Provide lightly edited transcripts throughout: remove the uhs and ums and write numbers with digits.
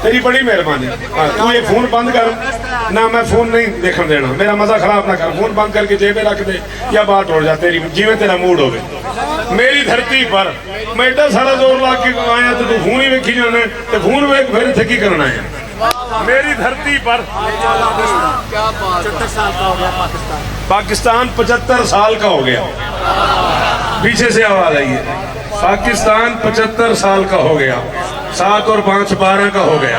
तेरी बड़ी मेहरबानी। तू ये फोन बंद कर ना, मैं फोन नहीं देखने देना, मेरा मजा खराब ना कर। फोन बंद करके जेबे रख दे या बात उड़ जा तेरी, जिमें तेरा मूड हो। मेरी धरती पर मैं एडा सारा जोर ला के आया तो तू फोन ही वेखी जाना, तो फोन वेख फिर इत्थे की करना है। मेरी धरती पर पाकिस्तान 75 साल का हो गया। पीछे से आवाज आई है, पाकिस्तान 75 साल का हो गया। 7 और 5 12 का हो गया।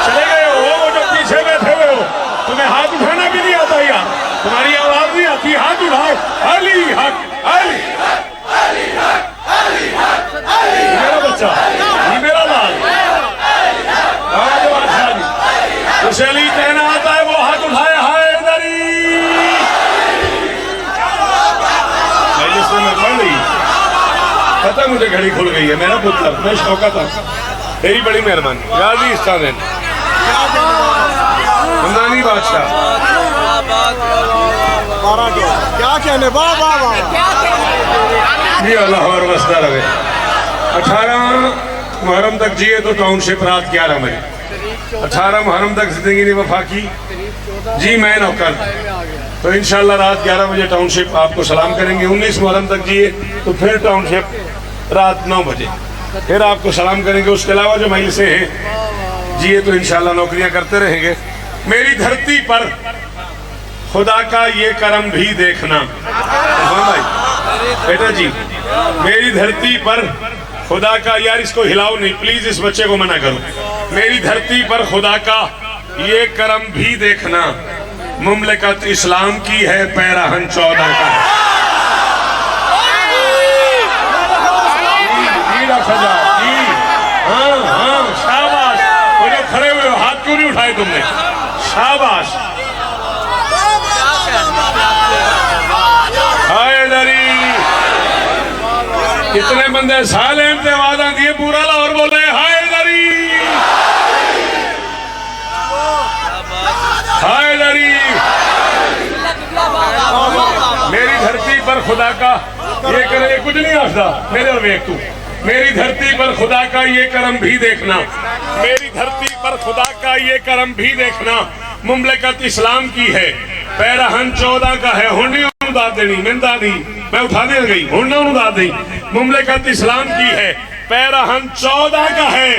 चले गए हो वो जो पीछे बैठे हुए हो, तुम्हें हाथ उठाना भी नहीं आता यार, तुम्हारी आवाज नहीं आती, हाथ उठाओ। अली हक, अली मेरा बच्चा, ये मेरा लाल, उसे अली कहना आता है, वो हाथ उठाए। हाय दरी मैं पढ़ रही, पता मुझे घड़ी खुल गई है। मेरा पुत्र, मैं शौका था। तेरी बड़ी मेहरबानी। गाजी इस्तादेन हमदानी बादशाह, क्या कहने, वाह वाह वाह। ये अल्लाह और वसदा रहे। 18 मुहर्रम तक जिए तो टाउनशिप रात 11 बजे। 18 मुहर्रम तक जिंदगी ने वफा की जी, मैं नौकर, तो इंशाल्लाह रात 11 बजे टाउनशिप आपको सलाम करेंगे। 19 मुहर्रम तक जिए तो फिर टाउनशिप रात 9 बजे फिर आपको सलाम करेंगे। उसके अलावा जो महिल से हैं जिए तो इंशाल्लाह नौकरियां करते रहेंगे। मेरी धरती पर खुदा का ये करम भी देखना। हाँ भाई बेटा जी, मेरी धरती पर खुदा का, यार इसको हिलाओ नहीं प्लीज, इस बच्चे को मना करो। मेरी धरती पर खुदा का ये करम भी देखना, मुमलिकत इस्लाम की है, पैराहन 14 का है। हाँ हाँ शाबाश, वो जो खड़े हुए हो हाथ क्यों नहीं उठाए तुमने? शाबाश। हाय दरी, कितने बंदे सालेम से आवाज आती है, पूरा लाहौर बोल रहे हाय दरी, हाय दरी। मेरी धरती पर खुदा का ये करे, कुछ नहीं आखदा मेरे और वेख तू। मेरी धरती पर खुदा का ये करम भी देखना, मेरी धरती पर खुदा का ये करम भी देखना, मुमलिकत इस्लाम की है, पैराहन 14 का है। हुंडी दाद देनी, मैंने दादी मैं उठा दे गई, हुंडा दाद दी। मुमलिकत इस्लाम की है, पैराहन 14 का है।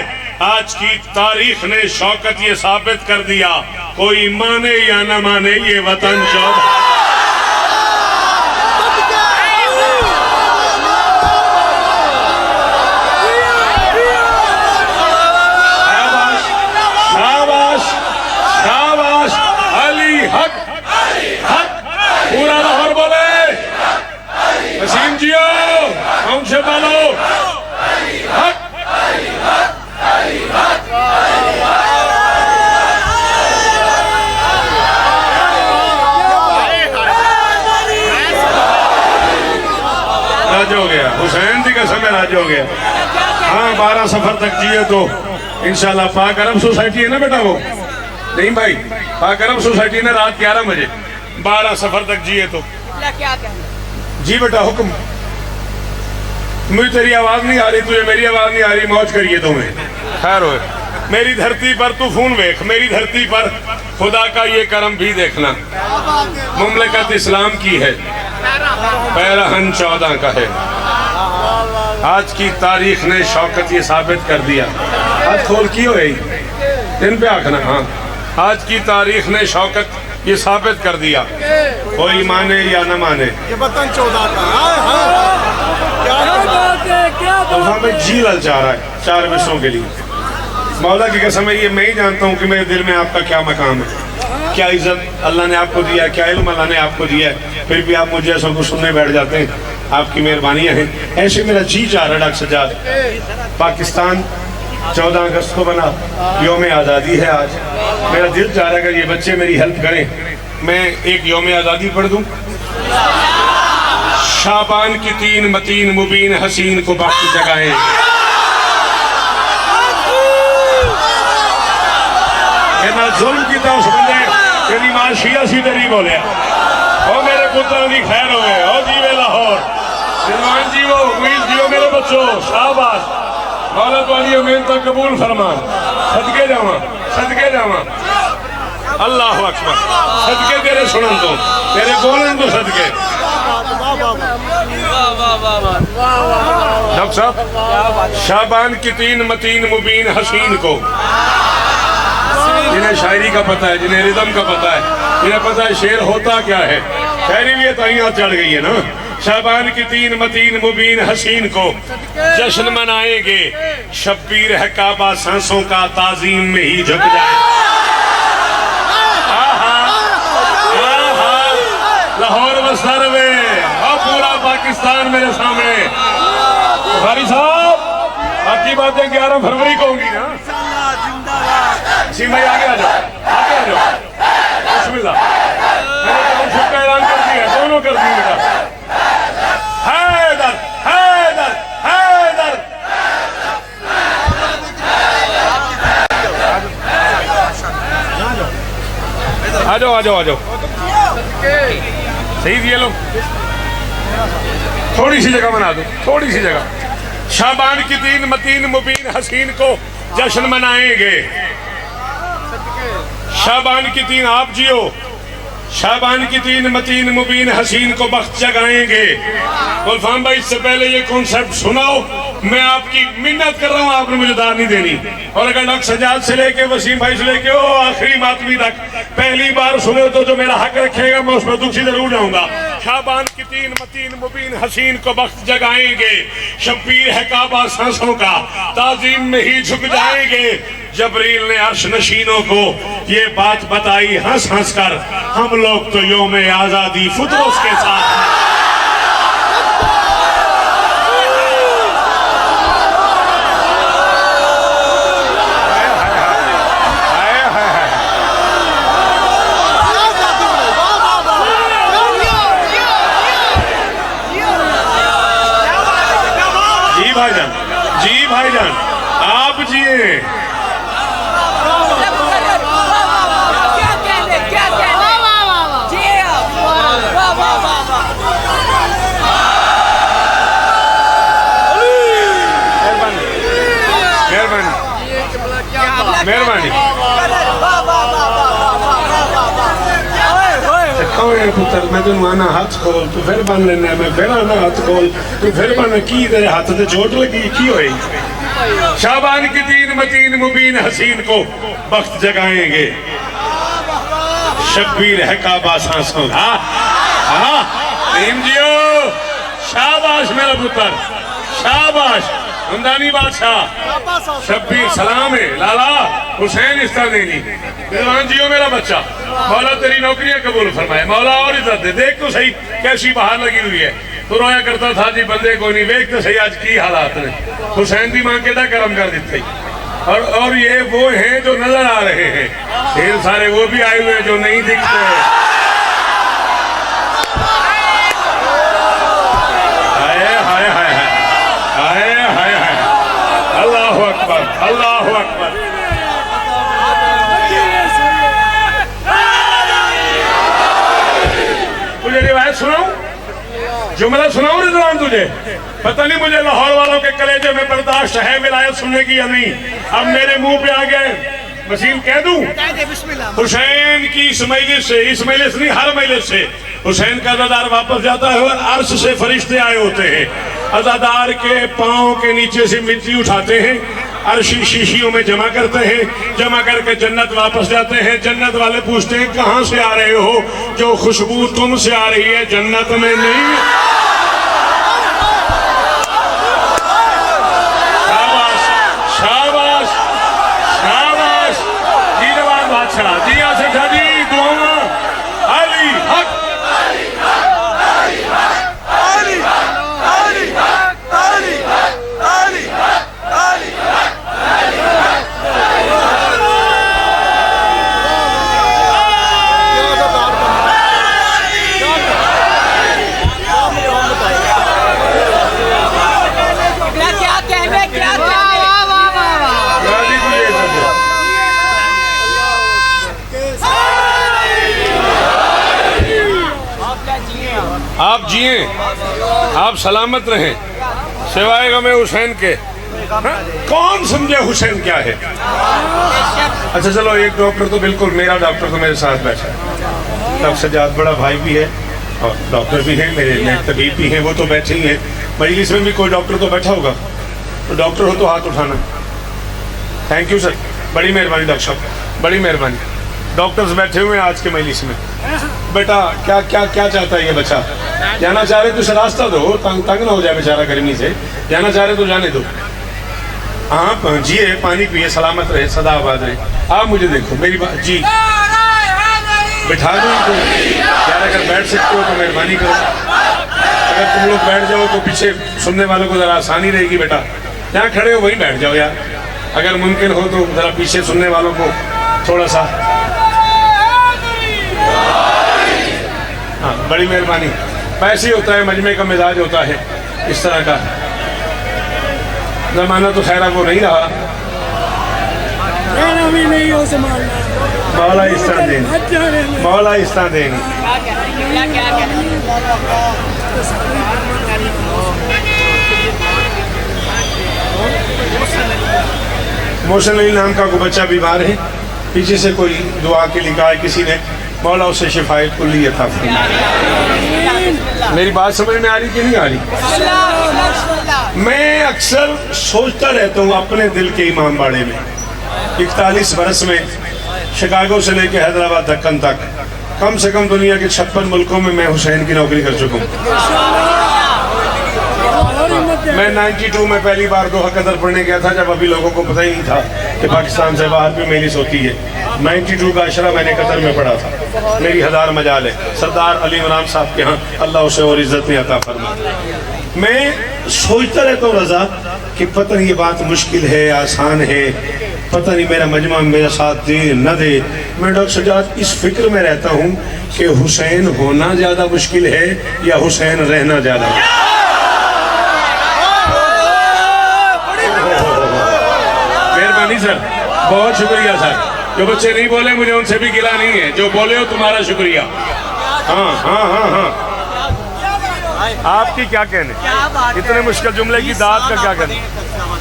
आज की तारीख ने शौकत ये साबित कर दिया, कोई माने या न माने ये वतन 14। पूरा लाहौर बोले वसीम जियो, कौन बालो हक। राज हो गया, हुसैन जी का समय राज हो गया। हाँ 12 सफर तक जिए तो इंशाल्लाह। पाक अरब सोसाइटी है ना बेटा, वो नहीं भाई, पाक अरब सोसाइटी ने रात 11 बजे 12 सफर तक जिए तो। क्या जी बेटा हुक्म। मुझे तेरी आवाज नहीं आ रही, तुझे मेरी आवाज नहीं आ रही, मौज करिए तुम्हें। खैर हो, मेरी धरती पर तू खून वेख, मेरी धरती पर खुदा का ये करम भी देखना, मुमलिकत इस्लाम की है, पैराहन 14 का है। आज की तारीख ने शौकत ये साबित कर दिया। आज खोल की हो गई दिन पे आखना। हाँ आज की तारीख ने शौकत ये साबित कर दिया, कोई माने या न माने ये वतन 14 का। तो हमें जी ललचा रहा है 4 विषयों के लिए। मौला की कसम है, ये मैं ही जानता हूँ कि मेरे दिल में आपका क्या मकाम है, क्या इज्जत अल्लाह ने आपको दिया, क्या इल्म अल्लाह ने आपको दिया है, फिर भी आप मुझे ऐसा कुछ सुनने बैठ जाते हैं। आपकी मेहरबानियाँ हैं। ऐसे मेरा जी चाह रहा डॉक्टर सज्जाद, पाकिस्तान 14 अगस्त को बना, योम आज़ादी है आज। मेरा दिल चाह रहा है कि ये बच्चे मेरी हेल्प करें, मैं एक योम आज़ादी पढ़ दूं। शाबान की 3 मतीन मुबीन हसीन को बाकी जगाएं, ना जुल्म की तो बंदे तेरी मां शिया सी तेरी बोले ओ मेरे पुत्रों की खैर होवे, ओ जीवे लाहौर, रिजवान जी वो उम्मीद जियो मेरे बच्चों, शाबाश। दौलत वाली उम्मीद तक कबूल फरमा, सदके जावा अल्लाह अकबर, सदके तेरे सुनन तो, तेरे बोलन तो सदके। डॉक्टर साहब, शाबान की तीन मतीन मुबीन हसीन को, जिन्हें शायरी का पता है, जिन्हें रिदम का पता है, जिन्हें पता है शेर होता क्या है, शायरी भी ताइयां चढ़ गई है ना। शाबान की तीन मतीन मुबीन हसीन को जश्न मनाएंगे, शब्बीर है काबा सांसों का ताजीम में ही झुक जाए। लाहौर बस्तर में और पूरा पाकिस्तान मेरे सामने। भाई साहब, बाकी बातें 11 फरवरी को होंगी ना। जी भाई आगे आ जाओ। बिस्मिल्लाह, मैंने टाउनशिप का ऐलान कर दिया, दोनों कर दिए बेटा। हैदर हैदर हैदर, आ जाओ। सही दिए लोग, थोड़ी सी जगह बना दो, थोड़ी सी जगह। शाबान की तीन मतीन मुबीन हसीन को जश्न मनाएंगे। शाबान की तीन, आप जियो, शाबान की तीन मतीन मुबीन हसीन को बख्त जगाएंगे। गुलफाम भाई, इससे पहले ये कॉन्सेप्ट सुनाओ, मैं आपकी मिन्नत कर रहा हूँ, आपने मुझे दाद नहीं देनी। और अगर डॉक्टर सजाद से लेके वसीम भाई से लेके ओ आखिरी मातमी तक पहली बार सुने तो जो मेरा हक रखेगा मैं उसमें दुखी जरूर जाऊंगा। शाबान की तीन मतीन मुबीन हसीन को बख्त जगाएंगे, शब्बीर है काबा सांसों का ताजीम में ही झुक जाएंगे। जबरील ने अर्श नशीनों को ये बात बताई हंस हंस कर, हम लोग तो योम आजादी फुतरों के साथ। जी भाईजान, आप जिए। मेहरबानी पुत्र, मैं तेन आना हाथ खोल, तू फिर बन लेना, मैं फिर आना हाथ खोल, तू फिर बन। की तेरे हाथ से चोट लगी की होई? शाबान की तीन मतीन मुबीन हसीन को बख्त जगाएंगे, शब्बीर है काबा सांसों। जियो, शाबाश मेरा पुत्र, शाबाश। हमदानी बादशाह शब्बीर सलाम है, लाला हुसैन इस्ता देनी। रिजवान जियो मेरा बच्चा, मौला तेरी नौकरियां कबूल फरमाए, मौला और इज्जत दे। देख तो सही कैसी बाहर लगी हुई है, तो रोया करता था जी बंदे को नहीं, देख तो सही आज की हालात ने। हुसैन दी मां के करम कर दी। और ये वो हैं जो नजर आ रहे हैं, ढेर सारे वो भी आए हुए जो नहीं दिखते। अल्लाह अकबर, अल्लाह अकबर। तुझे रिवायत सुनाऊं, जुमला सुनाऊं रिजवान तुझे? पता नहीं मुझे लाहौर वालों के कलेजे में बर्दाश्त है विलायत सुनने की या नहीं। अब मेरे मुंह पे आ गए, वसीम कह दूं? हुसैन की इस मजलिस से, इस मजलिस नहीं हर मजलिस से हुसैन का अज़ादार वापस जाता है और अर्श से फरिश्ते आए होते हैं। अज़ादार के पांव के नीचे से मिट्टी उठाते हैं, अर्शी शीशियों में जमा करते हैं, जमा करके जन्नत वापस जाते हैं। जन्नत वाले पूछते हैं कहां से आ रहे हो? जो खुशबू तुमसे आ रही है जन्नत में नहीं। शाबाश शाबाश शाबाश। जी जवान बादशाह, जी आसिफ शाह जी, दुआ अली हक। आप जिए, आप सलामत रहें सिवाय गमे हुसैन के। हाँ? कौन समझे हुसैन क्या है। अच्छा चलो, एक डॉक्टर तो बिल्कुल, मेरा डॉक्टर तो मेरे साथ बैठा है, डॉक्टर सजाद बड़ा भाई भी है और डॉक्टर भी है, मेरे तबीब भी हैं, वो तो बैठे ही हैं। मजलिस में भी कोई डॉक्टर तो बैठा होगा, तो डॉक्टर हो तो हाथ उठाना। थैंक यू सर, बड़ी मेहरबानी डॉक्टर साहब, बड़ी मेहरबानी। डॉक्टर्स बैठे हुए हैं आज के मजलिस में। बेटा क्या क्या क्या चाहता है ये बच्चा? जाना चाह रहे तो इसे रास्ता दो, तंग ना हो जाए बेचारा गर्मी से। जाना चाह रहे तो जाने दो। आप जिए, पानी पिए, सलामत रहे, सदा आबाद रहे। आप मुझे देखो, मेरी बात जी, बिठा दो इनको यार, अगर बैठ सकते हो तो मेहरबानी करो। अगर तुम लोग बैठ जाओ तो पीछे सुनने वालों को ज़रा आसानी रहेगी। बेटा जहाँ खड़े हो वहीं बैठ जाओ यार, अगर मुमकिन हो तो ज़रा पीछे सुनने वालों को थोड़ा सा। हाँ बड़ी मेहरबानी। ऐसे ही होता है, मजमे का मिजाज होता है इस तरह का। ज़माना तो खैर वो नहीं रहा। मौला इस्ता देन, मौला इस्ता देन। मोहसिन अली नाम का कोई बच्चा बीमार है, पीछे से कोई दुआ के लिए कहा है किसी ने, मौला उसे शिफाए कुल्ली अता फरमाए। मेरी बात समझ में आ रही कि नहीं आ रही? मैं अक्सर सोचता रहता हूँ अपने दिल के इमाम बाड़े में। 41 बरस में शिकागो से लेकर हैदराबाद दक्कन तक कम से कम दुनिया के 56 मुल्कों में मैं हुसैन की नौकरी कर चुका हूँ। मैं 92 में पहली बार दोहा कतर पढ़ने गया था, जब अभी लोगों को पता ही नहीं था कि पाकिस्तान से बाहर भी मेलिस होती है। 92 का अशरा मैंने कतर में पढ़ा था। मेरी हज़ार मजाल है सरदार अली इमरान साहब के यहाँ, अल्लाह उसे और इज़्ज़त में अता फरमाए। मैं सोचता रहता हूँ रज़ा कि पता नहीं ये बात मुश्किल है आसान है, पता नहीं मेरा मजमा मेरा साथ दे न दे। मैं डॉक्टर सजाद इस फिक्र में रहता हूँ कि हुसैन होना ज़्यादा मुश्किल है या हुसैन रहना ज़्यादा। मेहरबानी सर, बहुत शुक्रिया सर। जो बच्चे नहीं बोले मुझे उनसे भी गिला नहीं है, जो बोले हो तुम्हारा शुक्रिया। हाँ हाँ हाँ हाँ, आपकी क्या कहने, इतने मुश्किल जुमले की दाद का क्या कहने।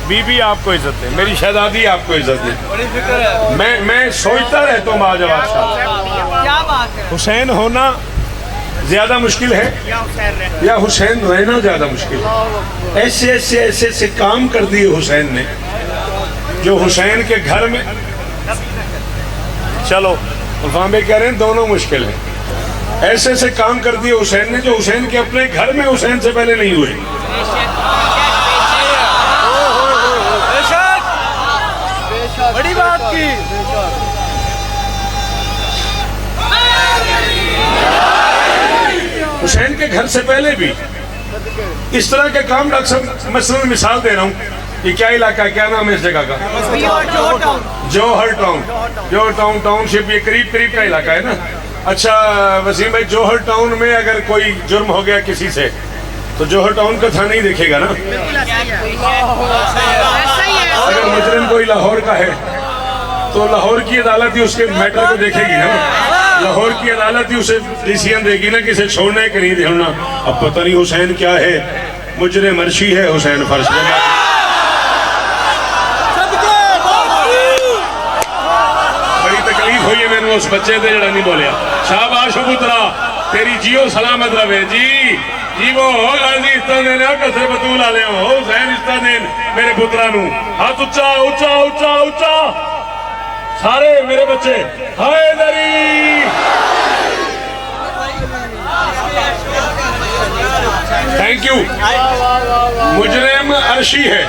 बीबी आपको इज्जत है, मेरी शहजादी आपको इज्जत है। मैं सोचता रहता हूँ बाजवाब साहब, हुसैन होना ज्यादा मुश्किल है या हुसैन रहना ज्यादा मुश्किल है। ऐसे ऐसे ऐसे ऐसे काम कर दिए हुसैन ने जो हुसैन के घर में, चलो उल्फाम कह रहे हैं दोनों मुश्किल है। ऐसे ऐसे काम कर दिए हुसैन ने जो हुसैन के अपने घर में हुसैन से पहले नहीं हुए। बड़ी बात की। हुसैन के घर से पहले भी इस तरह के काम। डॉक्टर साहब मसलन मिसाल दे रहा हूँ, ये क्या इलाका है, क्या नाम है इस जगह का? जौहर टाउन। जौहर टाउन टाउनशिप, ये करीब करीब का इलाका है ना। अच्छा वसीम भाई, जौहर टाउन में अगर कोई जुर्म हो गया किसी से तो जौहर टाउन का थाना ही देखेगा ना। अगर मुजरिम कोई लाहौर का है तो लाहौर की अदालत ही उसके मैटर को देखेगी ना। लाहौर की अदालत ही उसे डिसीजन देगी ना कि इसे छोड़ना है कि नहीं छोड़ना। अब पता नहीं हुसैन क्या है, मुजरिम अर्शी है, हुसैन फर्श में। हुई है मैंने उस बच्चे से जरा नहीं बोलिया। शाबाश पुत्रा, तेरी जियो सलामत रहे जी। जी वो गाजी इस्ता देने कसर बतूल आले हो हुसैन इस्ता देन मेरे पुत्रा नू। हाथ उच्चा उच्चा उच्चा उच्चा, सारे मेरे बच्चे हैदरी। Thank you. मुजरिम अर्शी है।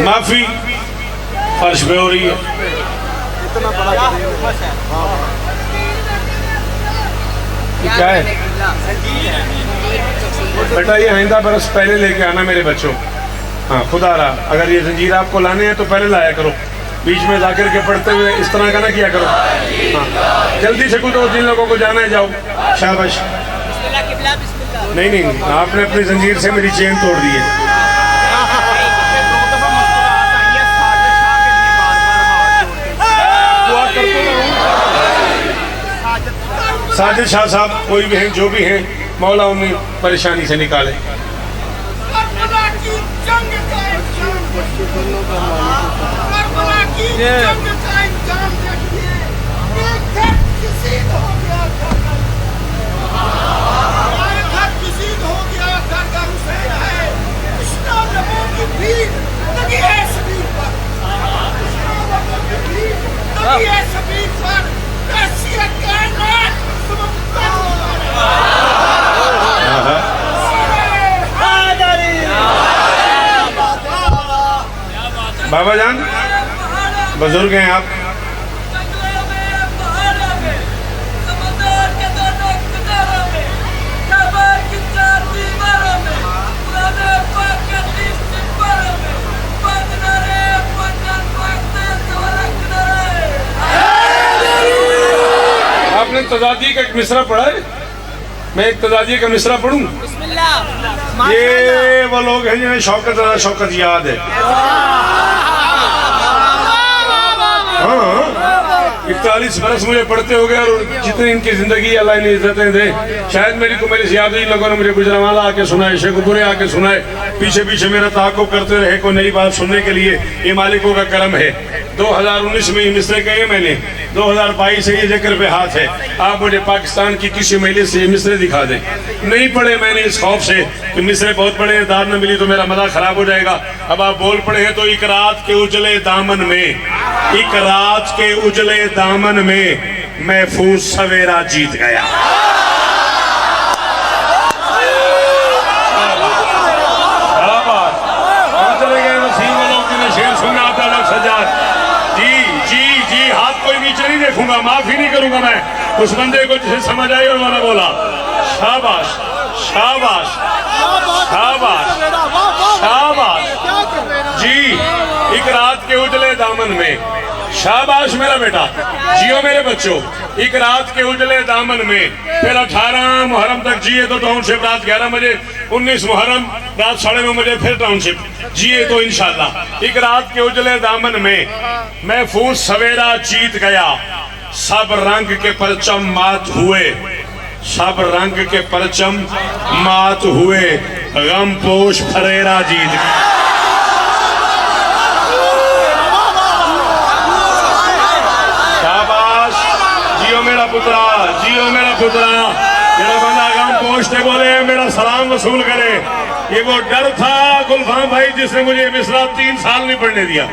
माफी फर्श पे हो रही है। क्या है बेटा, ये आइंदा बरस पहले लेके आना मेरे बच्चों। हाँ खुदा रहा, अगर ये जंजीर आपको लाने हैं तो पहले लाया करो, बीच में जाकर के पढ़ते हुए इस तरह का ना किया करो। हाँ जल्दी से कूदो, जिन लोगों को जाना है जाओ। शाबाश। नहीं नहीं, आपने अपनी जंजीर से मेरी चेन तोड़ दी है। साजिद शाह साहब कोई भी हैं, जो भी हैं, मौला उन्हें परेशानी से निकाले। करबला की जंग का इंजाम देखिए, एक घर शहीद हो गया था, हमारे घर शहीद हो गया घर का हुसैन है, कृष्णा नबों की भीड़ लगी है शबीर पर, कृष्णा नबों की भीड़ लगी है शबीर पर, ऐसी कायनात बाबा जान बुजुर्ग हैं आप, आपने तजादी का एक मिसरा पढ़ा है? मैं एक तजादी का मिसरा पढ़ूं? ये वो लोग हैं जिन्हें शौकत शौकत याद है। हाँ, 41 बरस मुझे पढ़ते हो गए और जितनी इनकी जिंदगी अल्लाह ने इज्जतें दे, शायद मेरी को मेरी याद ही लोगों ने मुझे गुजरावाला आके सुनाए, शेखपुरे आके सुनाए, पीछे पीछे मेरा ताक़ुब करते रहे कोई नई बात सुनने के लिए। ये मालिकों का करम है। 2019 में ये मिसरे कहे मैंने, 2022 से ये जिक्र पे हाथ है। आप मुझे पाकिस्तान की किसी महिला से ये मिसरे दिखा दें। नहीं पढ़े मैंने इस खौफ से कि मिसरे बहुत पढ़े हैं, दाद न मिली तो मेरा मजा खराब हो जाएगा। अब आप बोल पड़े हैं तो एक रात के उजले दामन में, एक रात के उजले दामन में महफूज सवेरा जीत गया। चले गए वसीम लोग जिन्हें शेर सुना आता है सजाद जी जी जी, हाथ कोई नीचे नहीं देखूंगा, माफी नहीं करूंगा मैं उस बंदे को जिसे समझ आई और मैंने बोला शाबाश शाबाश शाबाश शाबाश जी। एक रात के उजले दामन में, शाबाश मेरा बेटा, जियो मेरे बच्चों। एक रात के उजले दामन में, फिर 18 मुहर्रम तक जिए तो टाउनशिप रात 11 बजे, 19 मुहर्रम रात 9:30 बजे फिर टाउनशिप जिए तो इंशाल्लाह। एक रात के उजले दामन में महफूज सवेरा जीत गया, सब रंग के परचम मात हुए, सब रंग के परचम मात हुए, गम पोश फरेरा जीत गया। मेरा पुत्रा, जियो मेरा पुत्रा, मेरा बंदा गम पोछते बोले मेरा सलाम वसूल करे। ये वो डर था गुलफाम भाई जिसने मुझे मिसरा 3 साल नहीं पढ़ने दिया।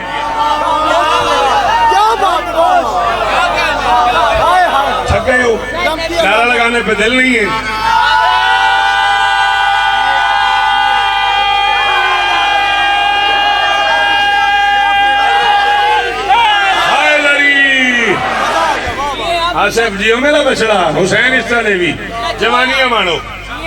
थक गए हो, नारा लगाने पे दिल नहीं है। आसिफ जियो मेरा बछड़ा, हुसैन इस्ता देवी जवानियां मानो।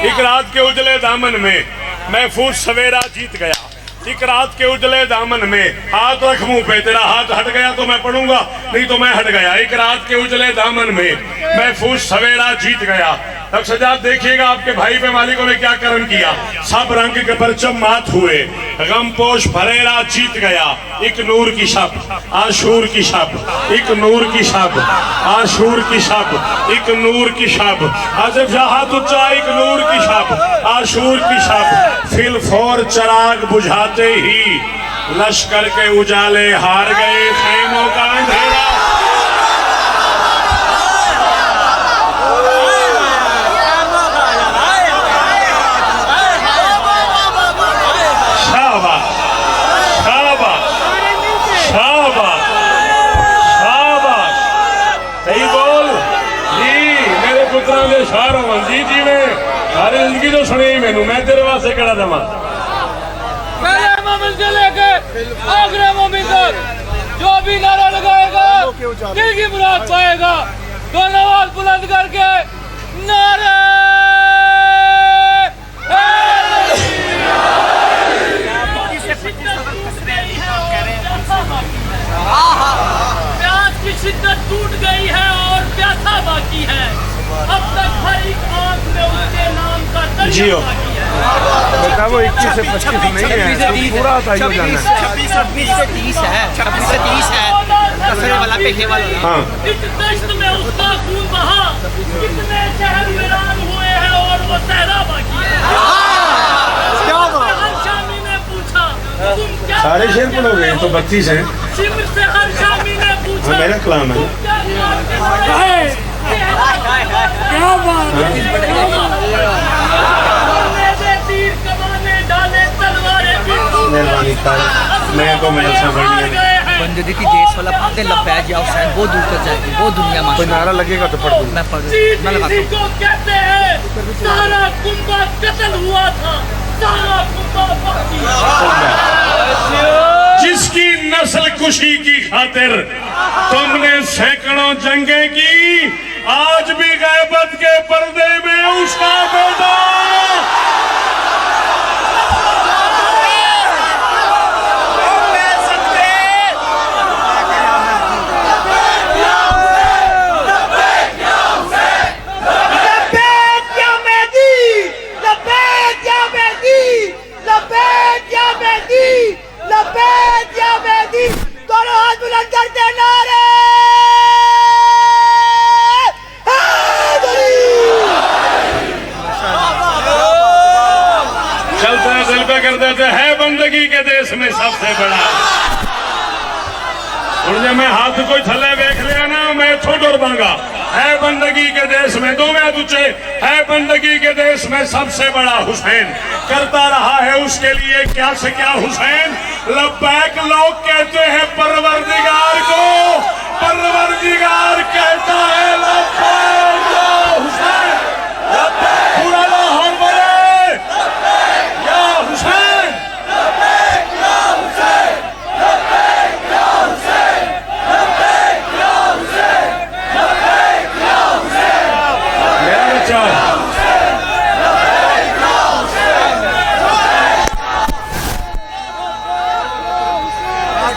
एक रात के उजले दामन में महफूज सवेरा जीत गया, एक रात के उजले दामन में, हाथ रख मुंह पे, तेरा हाथ हट गया तो मैं पढ़ूंगा, नहीं तो मैं हट गया। एक रात के उजले दामन में महफूज सवेरा जीत गया। अब सजाद देखिएगा आपके भाई पे मालिकों ने क्या कर्म किया, सब रंग के परचम मात हुए, गमपोश फरेरा जीत गया। एक नूर की शब, आशूर की शब, एक नूर की शब, आशूर की शब, एक नूर की शब, आसिफ जहां तुच्चा, एक नूर की शब, आशूर की शब, फिल फौर चराग बुझाते ही लश्कर के उजाले हार गए, खेमों का अंधेरा। जी जी मैं सारी जिंदगी तो सुनी ही मैनू, मैं तेरे वास्ते केड़ा देवां। पहले मोमिन से लेके आखिरी मोमिन तक जो भी नारा लगाएगा दिल की मुराद पाएगा। दोनों आवाज बुलंद करके नारे प्यास की शिद्दत टूट गई है और प्यासा बाकी है, अब तक हर एक आंख में उसके नाम का जियो बेटा वो 21 से 25 नहीं है, पूरा था 26 से 30 है, 26 से 30 है। कसरे वाला पेटे वाला। हाँ इस दश्त में उसका खून बहा, कितने शहर वीरान हुए हैं और वो सहरा बाकी है। हर शामी ने पूछा तुम क्या सारे शेर पढ़ोगे तो 32 हैं। शिमर से हर शामी ने पूछा हाँ, मेरा कलाम है। तुम क्या क्या बात है, तीर कमाने डाले तलवारें भी मेहरबानी कर, मैं तो मजलसा पढ़ लिया। बंदगी की देश वाला पढ़ते लपैज या हुसैन वो दूर तक जाएगी, वो दुनिया कोई माशा। नारा लगेगा तो पढ़ दूंगा। मैं पढ़ चीज मैं लगाता इसी हूँ। को कहते हैं सारा कुंबा कत्ल हुआ था, सारा कुंबा बाकी। जिसकी नस्ल कुशी की खातिर तुमने सैकड़ों जंगें की, आज भी गैबत के पर्दे में उसका बेटा लब्बैक या मेहदी, लब्बैक या मेहदी, लब्बैक या मेहदी, लब्बैक या मेहदी। दोनों हाथ बुलंद करते नारे हैदरी। चलते दिल पे कर देते हैं बंदगी के देश में सबसे बड़ा। और जब मैं हाथ कोई थले देख लिया ना, मैं इथों डर पाऊंगा। है बंदगी के देश में दो में तुझे, है बंदगी के देश में सबसे बड़ा हुसैन। करता रहा है उसके लिए क्या से क्या हुसैन। लब्बैक लोग कहते हैं परवरदिगार को, परवरदिगार कहता है लब्बैक या हुसैन। लब्बैक पूरा लाहौर बोले या हुसैन। मेरा बच्चा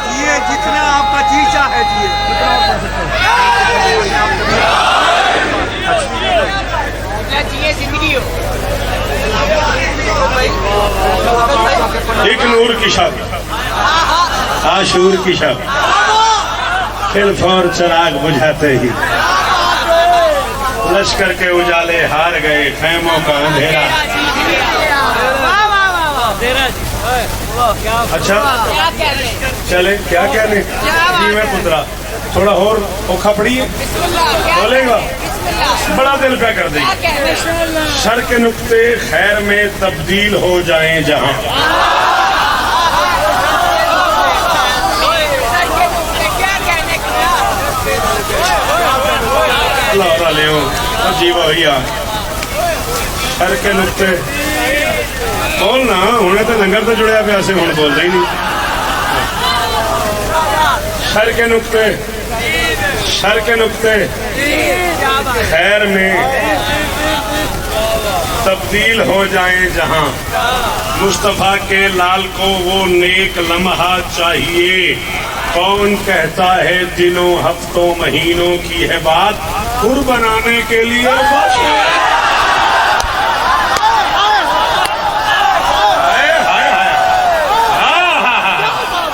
जिए जितना आपका जी चाहे जिए। जिए जिंदगी हो। एक नूर की शब, आशूर की शब, खिल्फ और चिराग बुझाते ही लश्कर के उजाले हार गए, खैमों का अंधेरा। अच्छा क्या कह रहे हैं? चले क्या कहने जी मैं पुत्रा थोड़ा और औखा पड़िए बोलेगा, बड़ा दिल पे कर देंगे। शर के नुक्ते खैर में तब्दील हो जाएं जहां, अल्लाह ताले हो जी भैया। शर के नुक्ते बोलना हुणे तो लंगर तो जुड़िया पे ऐसे हुण बोलते ही नहीं। शर के नुक्ते, शर के नुक्ते खैर में तब्दील हो जाएं जहां, मुस्तफा के लाल को वो नेक लम्हा चाहिए। कौन कहता है दिनों हफ्तों महीनों की है बात, खुर बनाने के लिए बस।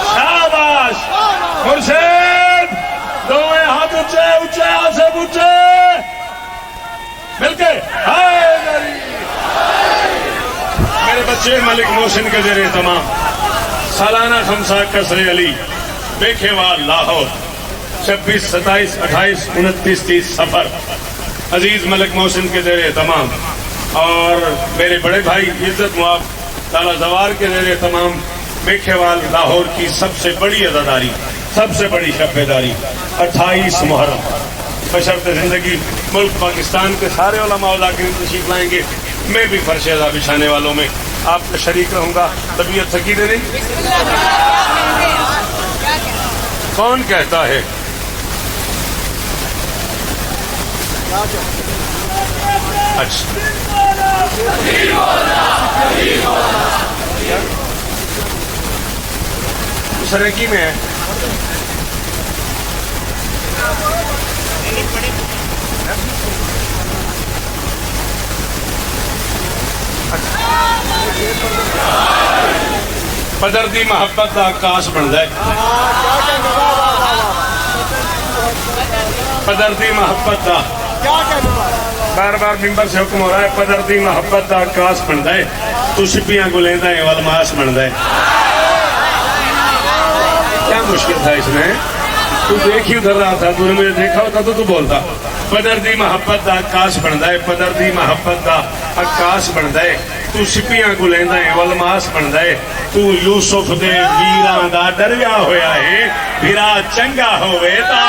शाबाश मुर्शिद, दोवें हाथ ऊंचे ऊंचे आसे ऊंचे मिलके मेरे बच्चे मलिक मोहसिन के जरिए तमाम सालाना खमसा कसरे अली बेखेवाल लाहौर 26, 27, 28, 29, 30 सफर अजीज मलिक मोहसिन के जरिए तमाम, और मेरे बड़े भाई इज्जत मुआब लाला जवार के जरिए तमाम बेखेवाल लाहौर की सबसे बड़ी अदादारी, सबसे बड़ी शब्बेदारी 28 मुहर्रम बशर्ते जिंदगी मुल्क पाकिस्तान के सारे उलमा उलाकिन तशरीफ लाएंगे। मैं भी फर्शेदा बिछाने वालों में आपका शरीक रहूंगा। तबीयत थकी दे नहीं। कौन कहता है अच्छा सरेकी में है बदरदी मोहब्बत का आकाश बन जाए। पदरती मोहब्बत का बार बार मिंबर से हुक्म हो रहा है, पदरती मोहब्बत का आकाश बनता है, तू सिपियां को लेंदा है वलमास बनता है। क्या मुश्किल था इसमें? तू देख ही उधर रहा था, तूने मुझे देखा होता तो तू बोलता पदरती मोहब्बत का आकाश बनता है, पदरती मोहब्बत का आकाश बनता है, तू सिपियां को लेंदा है वलमास बनता है, तू यूसुफ दे वीरां दा डरिया होया है, फिरा चंगा होवे ता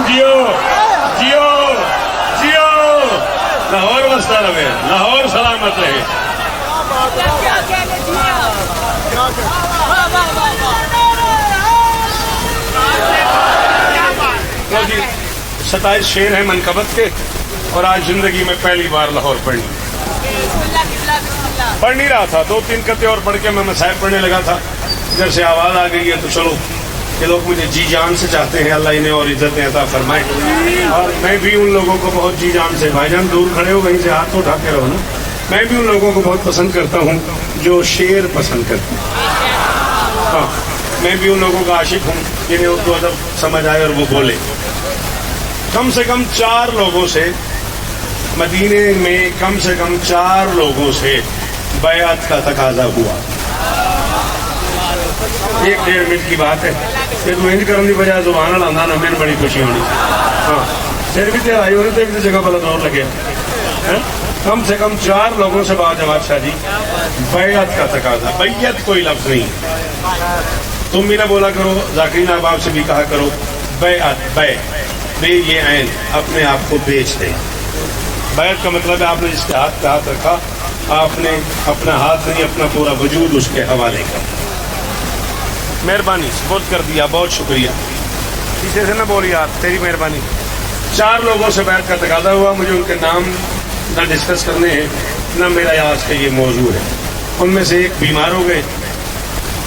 जियो जियो जियो, लाहौर वसदा रहे, लाहौर सलामत रहे। 27 शेर हैं मनकबत के, और आज जिंदगी में पहली बार लाहौर पढ़ नहीं रहा था। 2-3 कते और पढ़ के मैं मसाइब पढ़ने लगा था, इधर से आवाज़ आ गई है तो चलो ये लोग मुझे जी जान से चाहते हैं, अल्लाह इन्हें और इज्जतें अता फरमाए। और मैं भी उन लोगों को बहुत जी जान से, भाईजान दूर खड़े हो वहीं से हाथ तो उठा के रहो ना, मैं भी उन लोगों को बहुत पसंद करता हूँ जो शेर पसंद करते हैं। हाँ, मैं भी उन लोगों का आशिक हूँ जिन्हें उर्दू अदब समझ आए और वो बोले। कम से कम 4 लोगों से मदीने में, कम से कम 4 लोगों से बैअत का तकाजा हुआ। 1-1.5 मिनट की बात है, ये तो इंज करने की बजाय जुबान लाना ना, मैंने बड़ी खुशी होनी। हाँ, सिर भी तैयारी होने तो एक जगह पर दौर लगे। कम से कम 4 लोगों से बाजवाब शाह जी बैअत का तकाजा, बैयत कोई लफ्ज नहीं, तुम भी ना बोला करो, जाकिरीन अहबाब से भी कहा करो बैअत, बे ये ऐन, अपने आप को बेच दे। बैत का मतलब है आपने जिसके हाथ पे हाथ रखा, आपने अपना हाथ नहीं अपना पूरा वजूद उसके हवाले कर। मेहरबानी, सपोर्ट कर दिया, बहुत शुक्रिया। पीछे से ना बोलिए आप, तेरी मेहरबानी। 4 लोगों से बैत का तकाजा हुआ, मुझे उनके नाम ना डिस्कस करने हैं ना मेरा आज का ये मौजू है। उनमें से एक बीमार हो गए,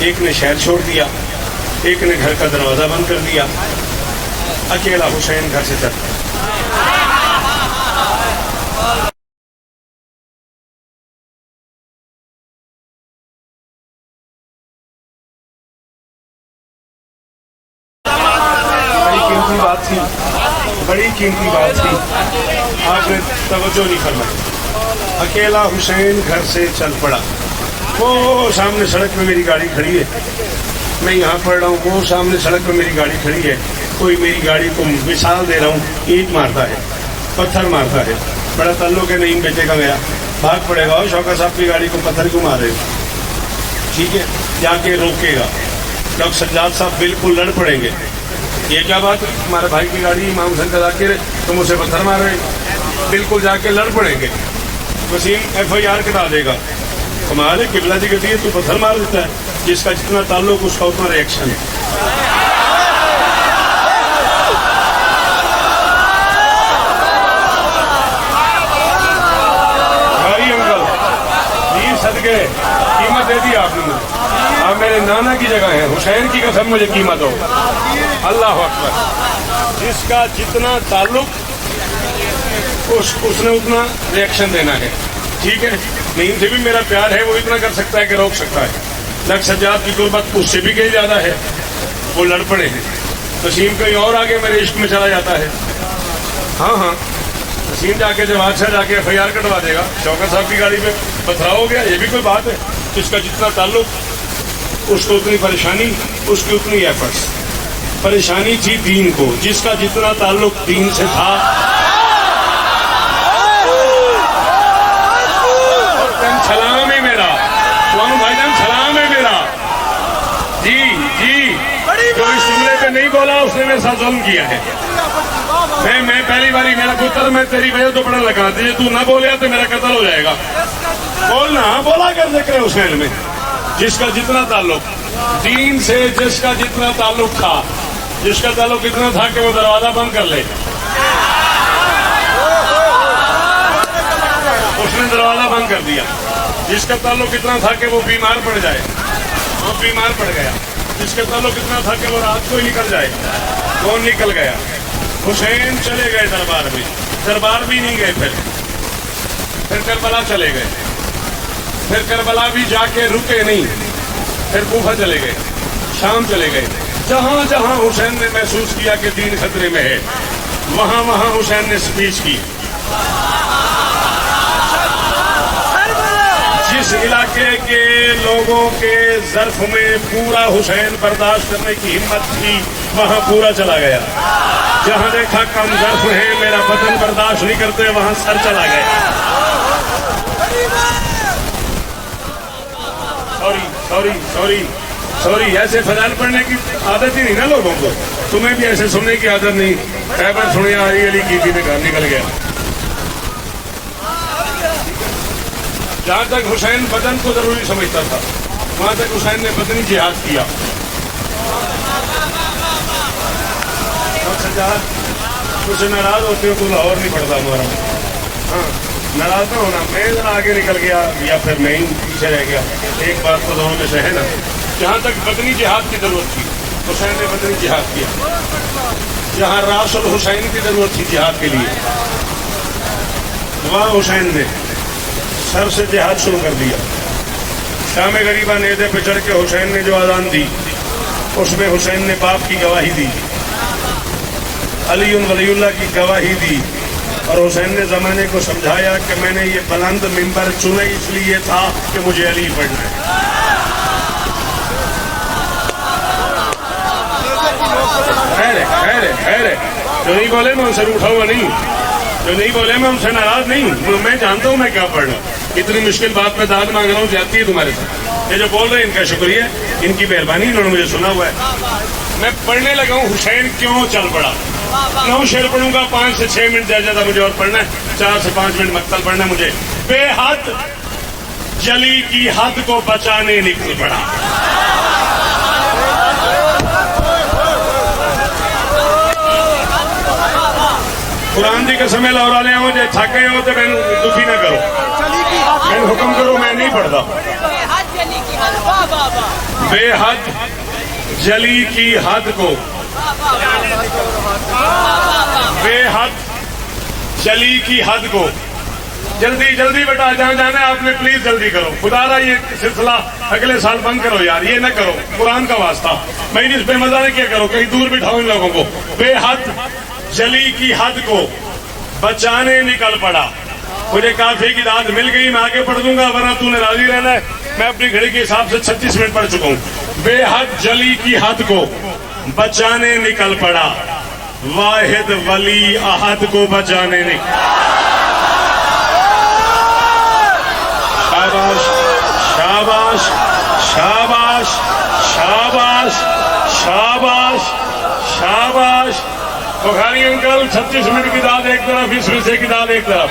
एक ने शहर छोड़ दिया, एक ने घर का दरवाज़ा बंद कर दिया, अकेला हुसैन घर से चल। बड़ी कीमती बात थी, बड़ी कीमती बात थी, आपने तवज्जो नहीं फरमाई। अकेला हुसैन घर से चल पड़ा। वो सामने सड़क पे मेरी गाड़ी खड़ी है, मैं यहाँ पढ़ रहा हूँ, वो सामने सड़क पे मेरी गाड़ी खड़ी है, कोई मेरी गाड़ी को मिसाल दे रहा हूँ, ईंट मारता है, पत्थर मारता है, बड़ा ताल्लुक है नहीं बेचेगा मेरा, भाग पड़ेगा और शौकत साहब की गाड़ी को पत्थर क्यों मारे, ठीक है, जाके रोकेगा। डॉक्टर सज्जाद साहब बिल्कुल लड़ पड़ेंगे, ये क्या बात है, हमारे भाई की गाड़ी इमाम हुसैन का जाके तुम उसे पत्थर मार रहे, बिल्कुल जाके लड़ पड़ेंगे। वसीम FIR कटा देगा, हमारे किबला जी कहती है तू पत्थर मार देता है, जिसका जितना ताल्लुक उसका उतना रिएक्शन है। भाई अंकल जी सदके कीमत दे दी आपने मुझे, आप मेरे नाना की जगह है, हुसैन की कसम मुझे कीमत दो। अल्लाह अकबर, जिसका जितना ताल्लुक उसने उतना रिएक्शन देना है, ठीक है। नहीं से भी मेरा प्यार है, वो इतना कर सकता है कि रोक सकता है। लग सज्जाद की गुर्बत उससे भी कहीं ज्यादा है, वो लड़ पड़े हैं। वसीम कहीं और आगे मेरे इश्क में चला जाता है। हाँ हाँ, वसीम जाके जब बादशाह जाके FIR कटवा देगा, शौकत साहब की गाड़ी पे पथराव हो गया, ये भी कोई बात है। जिसका जितना ताल्लुक उसको उतनी परेशानी, उसकी उतनी एफर्ट्स। परेशानी थी दीन को, जिसका जितना ताल्लुक दीन से था, सलाम है मेरा, तुम भाईजान सलाम है मेरा। जी जी, जो इस जुमले पे नहीं बोला उसने मेरे साथ जुल्म किया है। मैं पहली बारी मेरा पुत्र, मैं तेरी वजह तो पढ़ने लगा, तू ना बोलिया तो मेरा कत्ल हो जाएगा। बोलना, बोला कर जिक्र हुसैन में, जिसका जितना ताल्लुक दीन से, जिसका जितना ताल्लुक था, जिसका ताल्लुक इतना था कि वो दरवाजा बंद कर ले, उसने दरवाजा बंद कर दिया। जिसका ताल्लुक इतना था कि वो बीमार पड़ जाए, वो बीमार पड़ गया। जिसका ताल्लुक इतना था कि वो रात को ही निकल जाए, वो निकल गया। हुसैन चले गए दरबार में, दरबार भी नहीं गए, फिर करबला चले गए, फिर करबला भी जाके रुके नहीं, फिर कूफा चले गए, शाम चले गए। जहां जहां हुसैन ने महसूस किया कि दीन खतरे में है, वहां वहां हुसैन ने स्पीच की। जिस इलाके के लोगों के ज़र्फ में पूरा हुसैन बर्दाश्त करने की हिम्मत थी, वहां पूरा चला गया। जहां देखा कम ज़र्फ है, मेरा बदन बर्दाश्त नहीं करते, वहां सर चला गया। सॉरी सॉरी सॉरी सॉरी, ऐसे फजाइल पढ़ने की आदत ही नहीं ना लोगों को। तुम्हें भी ऐसे सुनने की आदत नहीं। खैबर सुनिए, अली अली की में घर निकल गया। जहां तक हुसैन बदन को जरूरी समझता था, वहां तक हुसैन ने बदनी जिहाद किया। कुछ नाराज होते हो तो लाहौर नहीं पड़ता हमारा। हाँ, नाराज ना होना। मैं जरा आगे निकल गया या फिर मैं ही पीछे रह गया, एक बात तो दोनों में से है ना। जहां तक बदनी जिहाद की जरूरत थी, हुसैन ने बदनी जिहाद किया। जहां रासुल हुसैन की जरूरत थी जिहाद के लिए, वहां हुसैन ने सर से जिहाद शुरू कर दिया। शाम गरीबा नेदे पे चढ़ के हुसैन ने जो आज़ान दी, उसमें हुसैन ने बाप की गवाही दी, अली वलीउल्लाह की गवाही दी, और हुसैन ने ज़माने को समझाया कि मैंने ये बुलंद मिंबर चुना इसलिए था कि मुझे अली पढ़ना है। खैर जो नहीं बोले मैं उनसे रूठा हुआ नहीं, जो नहीं बोले मैं उनसे नाराज नहीं। मैं जानता हूँ मैं क्या पढ़ना। इतनी मुश्किल बात में दाद मांग रहा हूँ, जाती है तुम्हारे साथ। ये जो बोल रहे हैं इनका शुक्रिया, इनकी मेहरबानी, इन्होंने मुझे सुना हुआ है। मैं पढ़ने लगा हूँ हुसैन क्यों चल पड़ा। 9 शेर पढ़ूंगा, 5 से 6 मिनट दे जाता मुझे और पढ़ना है। 4 से 5 मिनट मक्तल पढ़ना है मुझे। बेहद जली की हद को बचाने निकल पड़ा। कुरान की कसम लाहौर वाले हो, जो थक गए हो तो मैं दुखी ना करो, मैं हुक्म करो, मैं नहीं पढ़ता। बेहद जली की हद को, बेहद जली की हद को। जल्दी जल्दी बेटा, जहां जाना है आपने प्लीज जल्दी करो। खुदारा ये सिलसिला अगले साल बंद करो यार, ये ना करो, कुरान का वास्ता। मैं इस पे मजा नहीं किया करो, कहीं दूर बिठाओ इन लोगों को। बेहद जली की हद को बचाने निकल पड़ा। मुझे काफी की दाद मिल गई, मैं आगे पढ़ दूंगा, वरना तूने राजी रहना है। मैं अपनी घड़ी के हिसाब से 36 मिनट पढ़ चुका हूं। बेहद जली की हद को बचाने निकल पड़ा, वाहिद वली अहद को बचाने निकल। शाबाश शाबाश शाबाश शाबाश शाबाश। बुखारी अंकल 36 मिनट की दाद एक तरफ, इस विषय की दाद एक तरफ।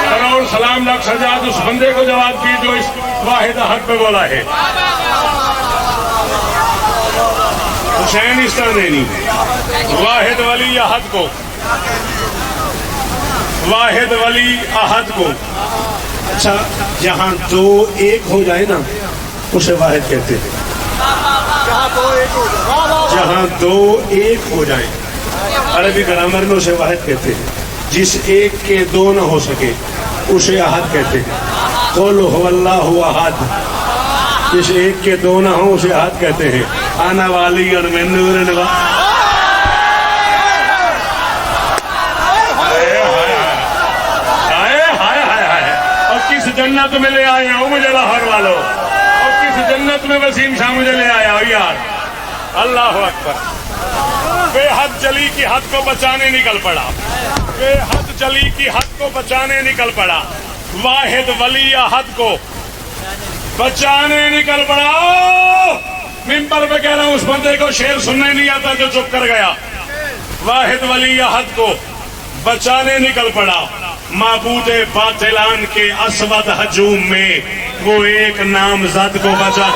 करोड़ सलाम लाख सजाद उस बंदे को जवाब दी जो इस वाहिद हक पे बोला है। हुसैन इस तरह नहीं, वाहिद वली अहद को, वाहिद वली अहद को। अच्छा, जहां 2 एक हो जाए ना, उसे वाहिद कहते हैं। जहां 2 एक हो जाए, अरबी ग्रामर में उसे वाहिद कहते हैं। जिस एक के 2 न हो सके उसे अहद कहते हैं। कुल हुवल्लाहु अहद, जिस एक के 2 न हो उसे अहद कहते हैं। आना वाली और मैं नूर नवा। और किस जन्नत में ले आए हो मुझे लाहौर वालों, और किस जन्नत में वसीम शाह मुझे ले आया हो यार। अल्लाह अकबर। बेहद जली की हद को बचाने निकल पड़ा, बेहद जली की हद को बचाने निकल पड़ा, वाहिद वली अहद को बचाने निकल पड़ा। मिंबर पे कह रहा हूं, उस बंदे को शेर सुनने नहीं आता जो चुप कर गया। वाहिद वली अहद को बचाने निकल पड़ा, माबूदे बातिलान के असवद हजूम में वो एक नामजद को बचा।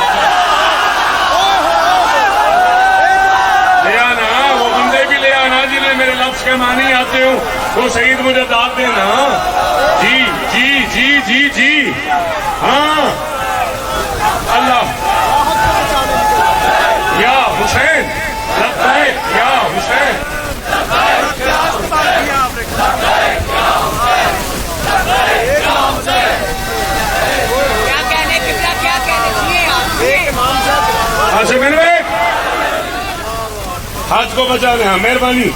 मेरे लफ्ज के मानी आते हो, वो शहीद मुझे दाद देना। जी जी जी जी जी हाँ। अल्लाह या हुसैन, लब्बैक या हुसैन। क्या कहने चाहिए अच्छा मैंने को बचाने, हाँ मेहरबानी।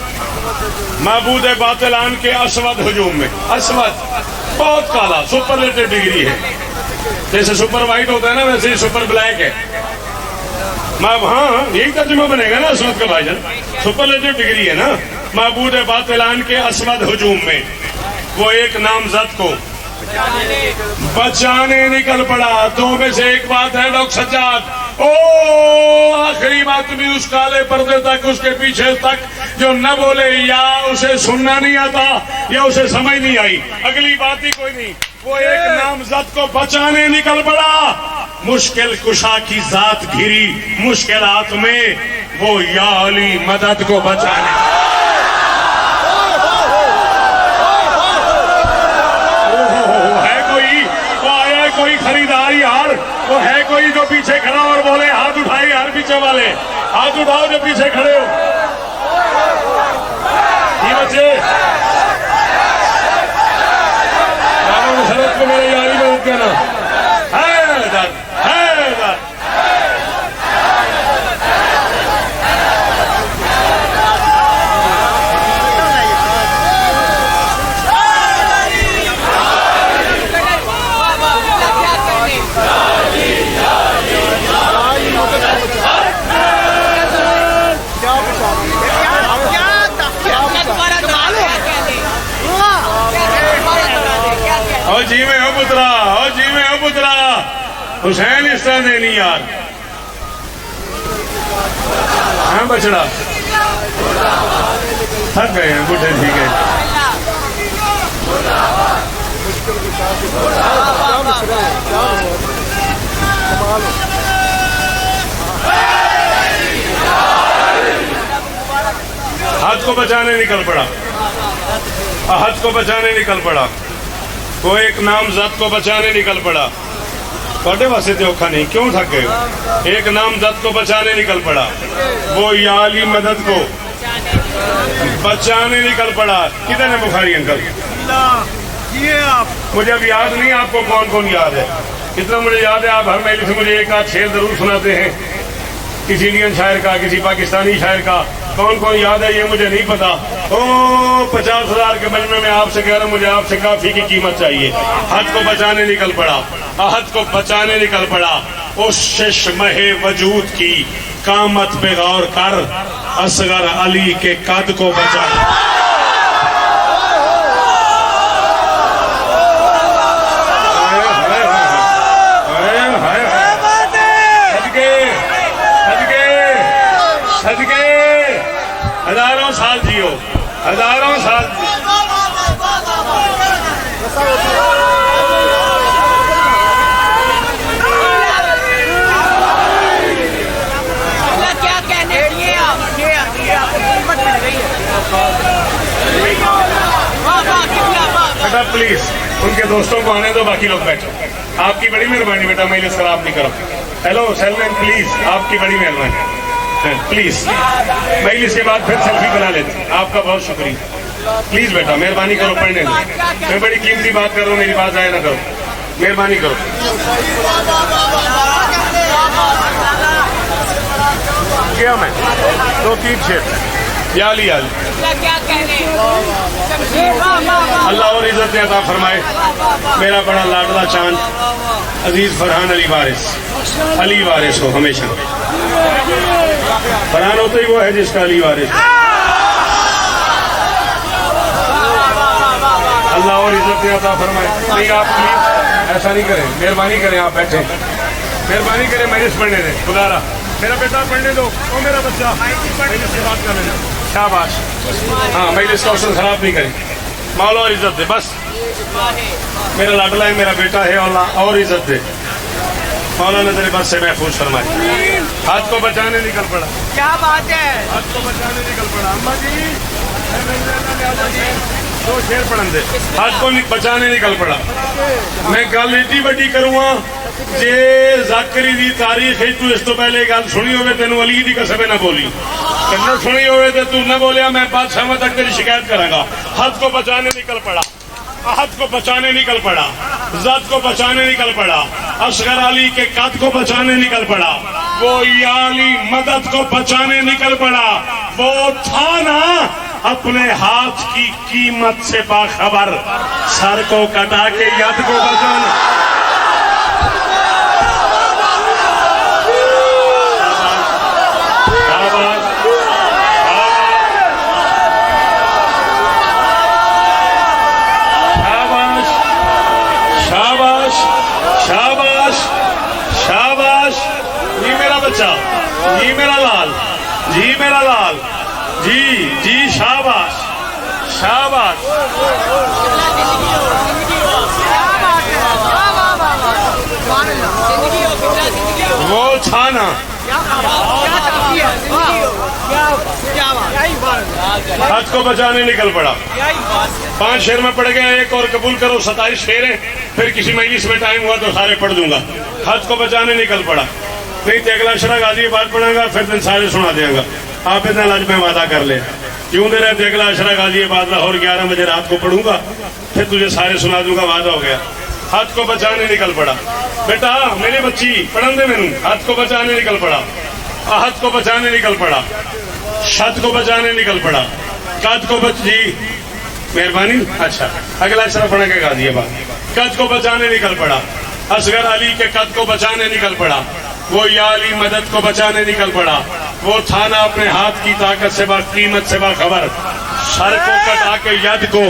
महबूद बातिलान के असवद हुजूम में, असवद बहुत काला, सुपरलेटिव डिग्री है। जैसे सुपर वाइट होता है ना, वैसे ही सुपर ब्लैक है। हाँ यही तर्जुमा बनेगा ना असवद का भाईजान, सुपरलेटिव डिग्री है ना। महबूद बातिलान के असवद हुजूम में वो एक नामजद को बचाने निकल पड़ा। दो में से एक बात है डॉक्टर सज्जाद, ओ आखिरी बात भी उस काले पर्दे तक, उसके पीछे तक जो न बोले, या उसे सुनना नहीं आता या उसे समझ नहीं आई, अगली बात ही कोई नहीं। वो एक नामजद को बचाने निकल पड़ा। मुश्किल कुशा की जात घिरी मुश्किलात में, वो या अली मदद को बचाने। कोई खरीदार यार, वो है कोई जो पीछे खड़ा और बोले हाथ उठाए यार, पीछे वाले हाथ उठाओ जो पीछे खड़े हो। ये बच्चे शरद को मेरे यारी में कहना है दर्द, है दर्द। ओ जी में हो पुत्रा, ओ जी में हो पुत्रा, हुसैन इस तरह देनी यार। हाँ बछड़ा थक गए हैं बुढ़े, ठीक है। हाथ को बचाने निकल पड़ा, हाथ को बचाने निकल पड़ा। वो एक नामजद को बचाने निकल पड़ा। थोड़े वास्ते तो औखा नहीं, क्यों थक गए? एक नामजद को बचाने निकल पड़ा। वो या अली मदद को बचाने निकल पड़ा। किधर है बुखारी अंकल? ये आप मुझे अब याद नहीं आपको कौन कौन याद है। इतना मुझे याद है, आप हर महीने से मुझे एक आध शेर जरूर सुनाते हैं, किसी इंडियन शायर का, किसी पाकिस्तानी शायर का। कौन कौन याद है ये मुझे नहीं पता। ओ 50,000 के मजमे में आपसे कह रहा हूं, मुझे आपसे काफी की कीमत चाहिए। हद को बचाने निकल पड़ा, अहद को बचाने निकल पड़ा। उस शिशमहे वजूद की कामत पे गौर कर, असगर अली के कद को बचा। हजारों साल जियो, हजारों साल क्या कहने दिए आप? बेटा प्लीज उनके दोस्तों को आने दो, बाकी लोग बैठो। आपकी बड़ी मेहरबानी बेटा, मैं इस खराब नहीं करो। हेलो सेलमैन प्लीज, आपकी बड़ी मेहरबानी प्लीज। महिलिस के बाद फिर सेल्फी बना लेते, आपका बहुत शुक्रिया। प्लीज बेटा मेहरबानी करो, पढ़ने दो। मैं बड़ी कीमती बात कर रहा हूँ, मेरी बात आया ना करो, मेहरबानी करो। क्या मैं 2-3 शेर या अली अल्लाह और इज्जत अता फरमाए। मेरा बड़ा लाडला चांद अजीज फरहान अली वारिस हो हमेशा। फरहान होता ही वो है जिसका अली वारिस। अल्लाह और इज्जत अता फरमाए। नहीं आप प्लीज ऐसा नहीं करें, मेहरबानी करें, आप बैठे, मेहरबानी करें, मजलिस पढ़ने दें। खुदारा मेरा बेटा पढ़ने दो, ओ मेरा बच्चा मजलिस से बात कर लेना। शाबाश, हाँ मजलिस का अवसर खराब नहीं करें। मौला और इज्जत दे, बस मेरा लाडला है, मेरा बेटा है, और इज्जत दे। मौला ने तेरे बस से महफूज फरमाए। हाथ को बचाने निकल पड़ा। क्या बात है? हाथ को बचाने निकल पड़ा। अम्मा जी 2 शेर पढ़न दे। हाथ को बचाने निकल पड़ा। मैं गल एडी वड्डी करूँगा जे जाकरी दी तारीख है। तू इस तो पहले गल सुनी होवे, तेनू अली दी कसम ना बोली, न सुनी होवे तो तू न बोलिया, मैं बादशाह तक तेरी शिकायत करांगा। हाथ को बचाने निकल पड़ा, अहद को बचाने निकल पड़ा, ज़ात को बचाने निकल पड़ा, असगर अली के कद को बचाने निकल पड़ा, वो या अली मदद को बचाने निकल पड़ा। वो था ना अपने हाथ की कीमत से बाखबर, सर को कटा के यद को बचाना। शाबाश शाबाश शाबाश, जी मेरा बच्चा, जी मेरा लाल, जी मेरा लाल, जी जी शाबाश शाबाश। वो छाना हज को बचाने निकल पड़ा। 5 शेर में पड़ गए, एक और कबूल करो, 27 शेर हैं। फिर किसी मजलिस में टाइम हुआ तो सारे पढ़ दूंगा। हज को बचाने निकल पड़ा, नहीं तो अगला शरा गाजी बात पढ़ाऊंगा, फिर दिन सारे सुना देगा। आप इतना लाज में वादा कर ले, क्यों दे रहे? अगला शरा गाजी बात लाहौर 11 बजे रात को पढ़ूंगा, फिर तुझे सारे सुना दूंगा, वादा हो गया। हज को बचाने निकल पड़ा। बेटा मेरी बच्ची पढ़न दे मैनू। हज को बचाने निकल पड़ा, हज को बचाने निकल पड़ा, शत को बचाने निकल पड़ा, कद को बच जी मेहरबानी। अच्छा अगला शरा पढ़ा के गा दिए बात। कद को बचाने निकल पड़ा, असगर अली के कद को बचाने निकल पड़ा। वो या अली मदद को बचाने निकल पड़ा। वो था ना अपने हाथ की ताकत से कीमत से बाखबर, सर को कटा के यद को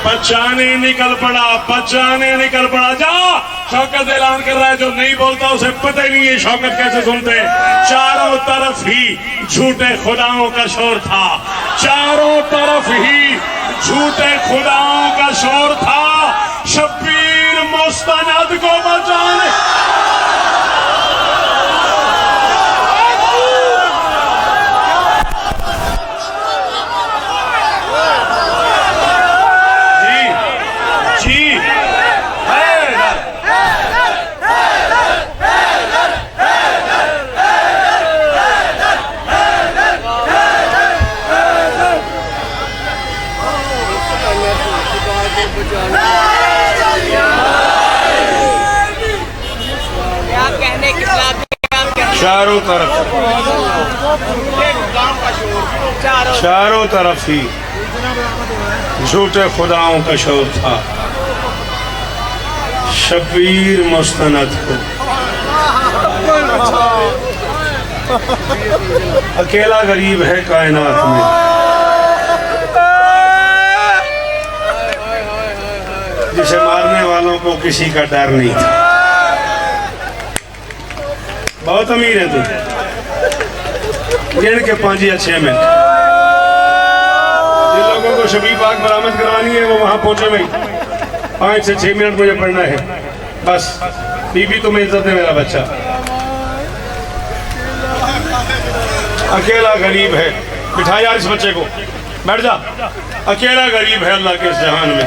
बचाने निकल पड़ा, बचाने निकल पड़ा। जा शौकत ऐलान कर रहा है, जो नहीं बोलता उसे पता ही नहीं है शौकत कैसे सुनते। चारों तरफ ही झूठे खुदाओं का शोर था, चारों तरफ ही झूठे खुदाओं का शोर था। शब्बीर मुस्तनद को बचाने चारों तरफ ही झूठे खुदाओं का शोर था। शब्बीर मुस्तनद को अकेला गरीब है कायनात में, जिसे मारने वालों को किसी का डर नहीं था। बहुत अमीर है तू, गिन के 5 या 6 मिनट। जिन लोगों को शबी पाक बरामद करवानी है वो वहां पहुंचे भाई। 5 से 6 मिनट मुझे पढ़ना है बस। बीबी तुम्हें इज्जत है मेरा बच्चा। अकेला गरीब है, बिठा यार इस बच्चे को, बैठ जा। अकेला गरीब है अल्लाह के इस जहान में।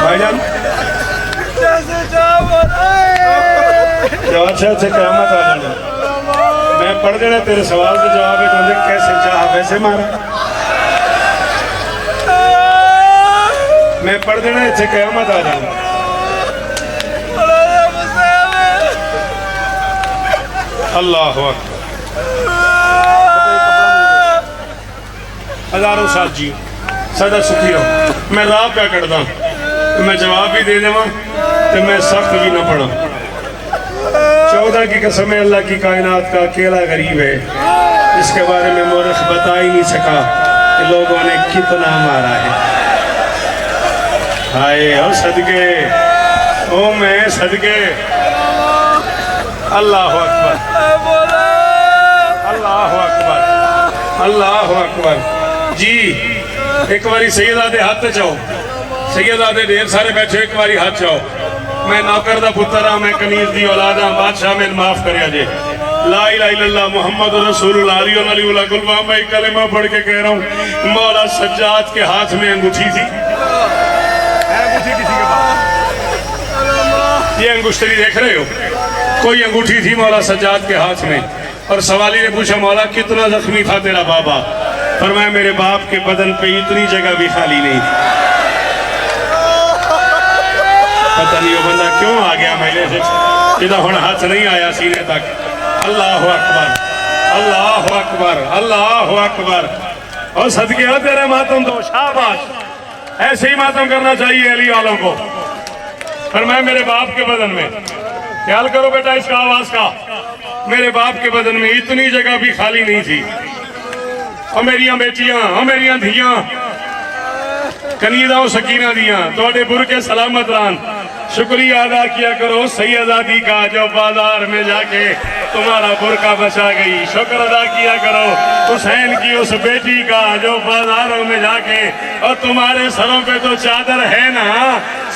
भाईजान जवाब से क़यामत आ जाना। मैं पढ़ देना तेरे सवाल का जवाब है, तुझे कैसे चाह वैसे मारा। मैं पढ़ देना इससे क़यामत आ जाना। अल्लाह अकबर। हजारों साल जी सदा सुखी रहो। मैं राह क्या करदा, मैं जवाब भी दे देवा तो मैं सख्त भी ना पढ़ा। 14 की कसम है, अल्लाह की कायनात का अकेला गरीब है, जिसके बारे में मौरख बता ही नहीं सका कि लोगों ने कितना मारा है। हाय ओ सदके, ओ मैं सदके। अल्लाह अकबर, अल्लाह अकबर, अल्लाह अकबर। जी एक बारी सैयदादे हाथ चाहो, सैयदादे ढेर सारे बैठे, एक बारी हाथ चाहो। मैं नौकर दा पुत्र हाँ, मैं कनीज दी औलाद हाँ, बादशाह में माफ कर जे। ला इलाहा इल्लल्लाह मुहम्मद रसूलुल्लाह अली गुलवा। मैं कलेमा पढ़ के कह रहा हूँ, मौला सज्जाद के हाथ में अंगूठी थी। अंगूठी किसी के पास? ये अंगूठी देख रहे हो, कोई अंगूठी थी मौला सज्जाद के हाथ में। और सवाली ने पूछा, मौला कितना जख्मी था तेरा बाबा? फरमाया मेरे बाप के बदन पे इतनी जगह भी खाली नहीं थी। पता नहीं वो बंदा क्यों आ गया मैले से, जिदा हुण हाथ नहीं आया सीने तक। अल्लाह अकबर, अल्लाह अकबर, अल्लाह अकबर। और सदके हो तेरे मातम तो शाबाश, ऐसे ही मातम करना चाहिए अली वालों को। पर मैं मेरे बाप के बदन में, ख्याल करो बेटा इसका आवाज का, मेरे बाप के बदन में इतनी जगह भी खाली नहीं थी। और मेरिया बेटियां, और मेरिया धियां, कनीदा सकीना दिया थोड़े बुर के सलामत रान। शुक्रिया अदा किया करो सैयदादी का जो बाजार में जाके तुम्हारा बुरका बचा गई। शुक्र अदा किया करो हुसैन की उस बेटी का जो बाजारों में जाके, और तुम्हारे सरों पे तो चादर है ना,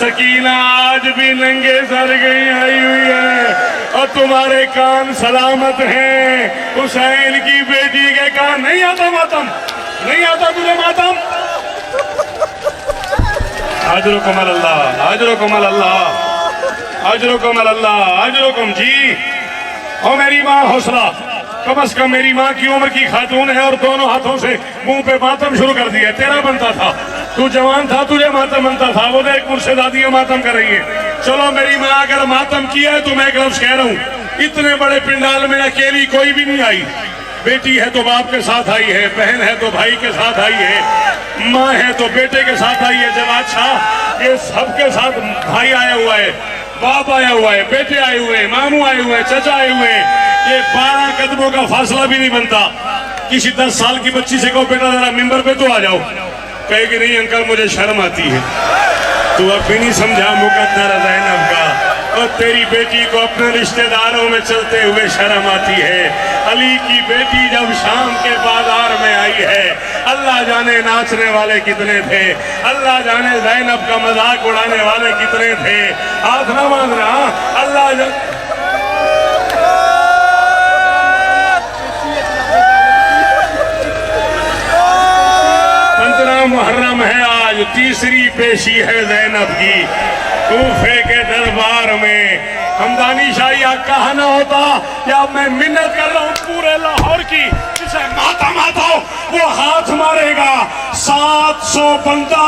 सकीना आज भी नंगे सर गई आई हुई है, और तुम्हारे कान सलामत हैं। हुसैन की बेटी के कान नहीं आता मातम, नहीं आता तुझे मातम। हाजरो कमल अल्लाह, हाजरो कमल अल्लाह, हाजरो कमल अल्लाह, हाजरो कम जी। और मेरी माँ हौसला, कम से कम मेरी माँ की उम्र की खातून है, और दोनों हाथों से मुंह पे मातम शुरू कर दिया। तेरा बनता था, तू जवान था, तुझे मातम बनता था, वो देख मुर्शिदादियाँ मातम कर रही है। चलो मेरी माँ अगर मातम किया है तो मैं एक लफ्ज कह रहा हूँ, इतने बड़े पिंडाल में अकेली कोई भी नहीं आई। बेटी है तो बाप के साथ आई है, बहन है तो भाई के साथ आई है, माँ है तो बेटे के साथ आई है। जब अच्छा ये सबके साथ भाई आया हुआ है, बाप आया हुआ है, बेटे आए हुए हैं, मामू आए हुए हैं, चचा आए हुए हैं, ये 12 कदमों का फासला भी नहीं बनता। किसी 10 साल की बच्ची से कहो बेटा जरा मिंबर पे तो आ जाओ, कहेगी नहीं अंकल मुझे शर्म आती है। तू अब भी नहीं समझा मुकद्दर ज़ैनब का, और तेरी बेटी को अपने रिश्तेदारों में चलते हुए शर्म आती है। अली की बेटी जब शाम के बाजार में आई है, अल्लाह जाने नाचने वाले कितने थे, अल्लाह जाने ज़ैनब का मजाक उड़ाने वाले कितने थे। हाथ ना मांग रहा, अल्लाह मुहर्रम है आज, तीसरी पेशी है ज़ैनब की कूफे के दरबार में। हमदानी शाही कहा ना होता या मैं मिन्नत कर रहा हूँ पूरे लाहौर की, जिसे माता माता वो हाथ मारेगा। 700 बंदा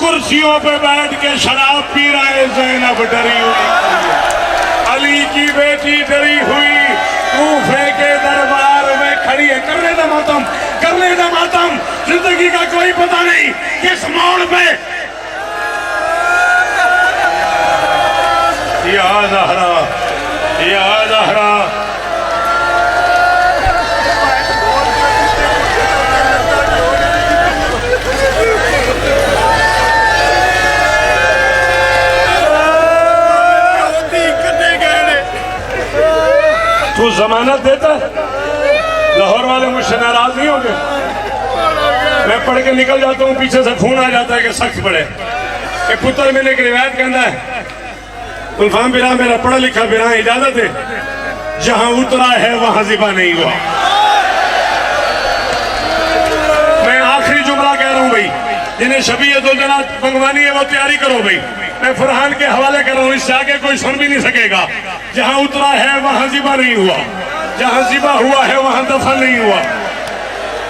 कुर्सियों पे बैठ के शराब पी रहा है, ज़ैनब डरी हुई, अली की बेटी डरी हुई कूफे के दरबार में खड़ी है। करने दे मातम, करने दे मातम, जिंदगी का कोई पता नहीं किस मोड़ पे। या ज़हरा, या ज़हरा, तू जमानत देता है? लाहौर वाले मुझसे नाराज नहीं होंगे? मैं पढ़ के निकल जाता हूँ, पीछे से खून आ जाता है कि सख्त पड़े। कि पुत्र मैंने एक रिवायत कहता है, गुलफाम बिरा मेरा पढ़ा लिखा बिरा इजाजत है, जहां उतरा है वहां जिबा नहीं हुआ। मैं आखिरी जुमला कह रहा हूं भाई, जिन्हें शबीयत उल जनात मंगवानी है वो तैयारी करो भाई। मैं फरहान के हवाले कर रहा हूँ, इससे आगे कोई सुन भी नहीं सकेगा। जहां उतरा है वहां जिबा नहीं हुआ, जहां जिबा हुआ है वहां दफन नहीं हुआ।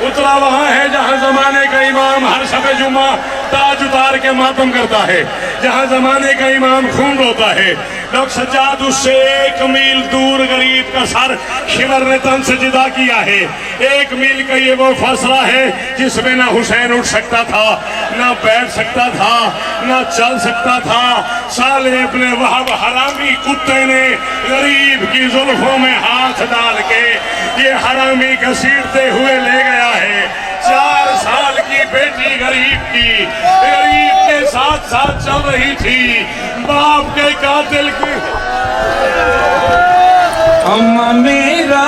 उतरा वहां है जहां जमाने का इमाम हर शब जुमा ताज उतार के मातम करता है, जहां जमाने का इमाम खून रोता है। डॉक्टर सज्जाद उससे 1 मील दूर गरीब का सर शिवर ने तन से जुदा किया है। 1 मील का ये वो फासला है जिसमें ना हुसैन उठ सकता था, ना बैठ सकता था, ना चल सकता था। साले इब्ने वहाब हरामी कुत्ते ने गरीब की जुल्फों में हाथ डाल के ये हरामी घसीटते हुए ले गया है। 4 साल की बेटी गरीब की, गरीब के साथ साथ चल रही थी, बाप के कातिल की। अम्मा मेरा